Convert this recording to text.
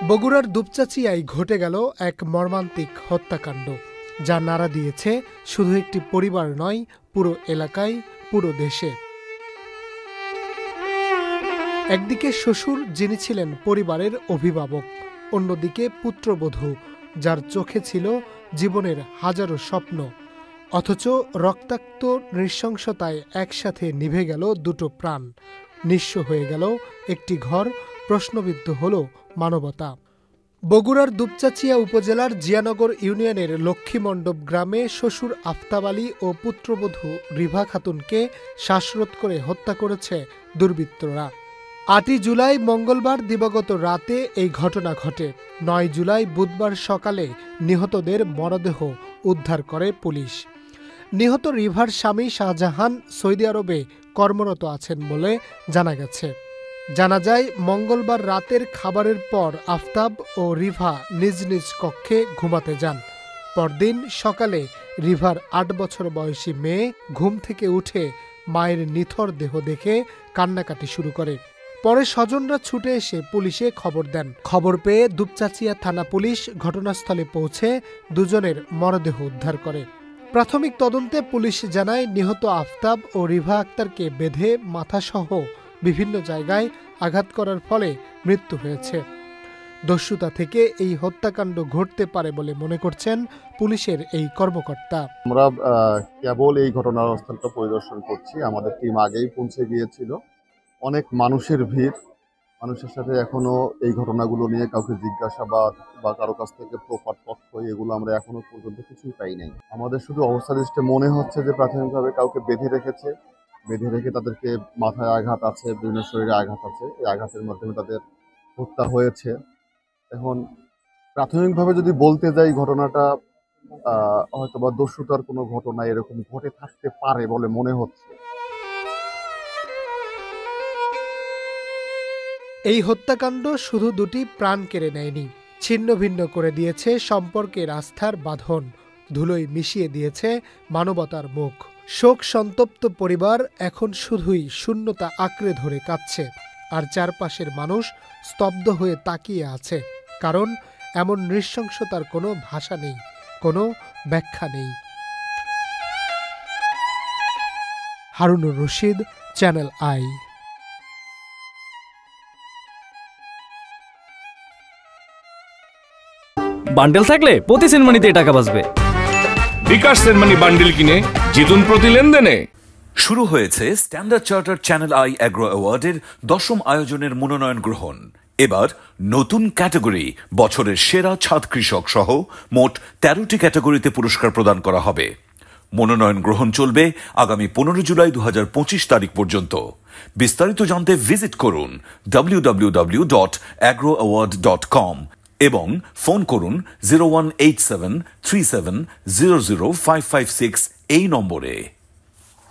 বগুড়ার দুপচাচিয়ায় ঘটে গেল এক মর্মান্তিক হত্যাকাণ্ড, যা নাড়া দিয়েছে শুধু একটি পরিবার নয়, পুরো এলাকায়, পুরো দেশে। একদিকে শ্বশুর, যিনি ছিলেন পরিবারের অভিভাবক, অন্যদিকে পুত্রবধূ, যার চোখে ছিল জীবনের হাজারো স্বপ্ন। অথচ রক্তাক্ত নৃশংসতায় একসাথে নিভে গেল দুটো প্রাণ, নিঃস্ব হয়ে গেল একটি ঘর, প্রশ্নবিদ্ধ হল মানবতা। বগুড়ার দুপচাচিয়া উপজেলার জিয়ানগর ইউনিয়নের লক্ষ্মীমণ্ডপ গ্রামে শ্বশুর আফতাব আলী ও পুত্রবধূ রিভা খাতুনকে শ্বাসরোধ করে হত্যা করেছে দুর্বৃত্তরা। ৮ জুলাই মঙ্গলবার দিবাগত রাতে এই ঘটনা ঘটে। ৯ জুলাই বুধবার সকালে নিহতদের মরদেহ উদ্ধার করে পুলিশ। নিহত রিভার স্বামী শাহজাহান সৌদি আরবে কর্মরত আছেন বলে জানা গেছে। জানা যায়, মঙ্গলবার রাতের খাবারের পর আফতাব ও রিভা নিজ নিজ কক্ষে ঘুমাতে যান। পরদিন সকালে রিভার ৮ বছর বয়সী মেয়ে ঘুম থেকে উঠে মায়ের নিথর দেহ দেখে কান্নাকাটি শুরু করে। পরে স্বজনরা ছুটে এসে পুলিশে খবর দেন। খবর পেয়ে দুপচাচিয়া থানা পুলিশ ঘটনাস্থলে পৌঁছে দুজনের মরদেহ উদ্ধার করে। প্রাথমিক তদন্তে পুলিশ জানায়, নিহত আফতাব ও রিভা আক্তারকে বেঁধে মাথাসহ বিভিন্ন জায়গায় আঘাত করার ফলে মৃত্যু হয়েছে। দস্যুতা থেকে এই হত্যাকাণ্ড ঘটতে পারে বলে মনে করছেন পুলিশের এই কর্মকর্তা। আমরা কেবল এই ঘটনাস্থলটা পরিদর্শন করছি। আমাদের টিম আগেই পৌঁছে গিয়েছিল। অনেক মানুষের ভিড়, মানুষের সাথে এখনো এই ঘটনাগুলো নিয়ে কাউকে জিজ্ঞাসাবাদ বা কারো কাছ থেকে প্রপার তথ্য এগুলো আমরা এখনো পর্যন্ত কিছুই পাই নাই। আমাদের শুধু অবস্থা দৃষ্টে মনে হচ্ছে যে প্রাথমিকভাবে কাউকে বেঁধে রেখে তাদেরকে মাথায় আঘাত আছে, বিভিন্ন শরীরে আঘাত আছে, এই আঘাতের মাধ্যমে তাদের হত্যা হয়েছে। এখন প্রাথমিকভাবে যদি বলতে যাই, ঘটনাটা হয়তো বা দস্যুতার কোনো ঘটনা এরকম ঘটে থাকতে পারে বলে মনে হচ্ছে। এই হত্যাকাণ্ড শুধু দুটি প্রাণ কেড়ে নেয়নি, ছিন্ন ভিন্ন করে দিয়েছে সম্পর্কের আস্থার বাঁধন, ধুলোয় মিশিয়ে দিয়েছে মানবতার মুখ। শোক সন্তপ্ত পরিবার এখন শুধুই শূন্যতা আঁকড়ে ধরে কাঁদছে, আর চারপাশের মানুষ স্তব্ধ হয়ে তাকিয়ে আছে, কারণ এমন নৃশংসতার কোনো ভাষা নেই, কোনো ব্যাখ্যা নেই। Harunur Rashid, channel I. Bundle থাকলে প্রতি সেনমানিতে টাকা বাঁচবে। বিকাশ সেনমানি বান্ডেল কিনে জিতুন প্রতি লেনদেনে। শুরু হয়েছে standard chartered channel I agro অ্যাওয়ার্ডের 10ম আয়োজনের মনোনয়ন গ্রহণ। এবার নতুন ক্যাটাগরি, বছরের সেরা ছাদ কৃষক সহ মোট 13টি ক্যাটাগরিতে পুরস্কার প্রদান করা হবে। মনোনয়ন গ্রহণ চলবে আগামী 15 জুলাই 2025 তারিখ পর্যন্ত। বিস্তারিত জানতে ভিজিট করুন www.agroaward.com এবং ফোন করুন 018737000556 এই নম্বরে।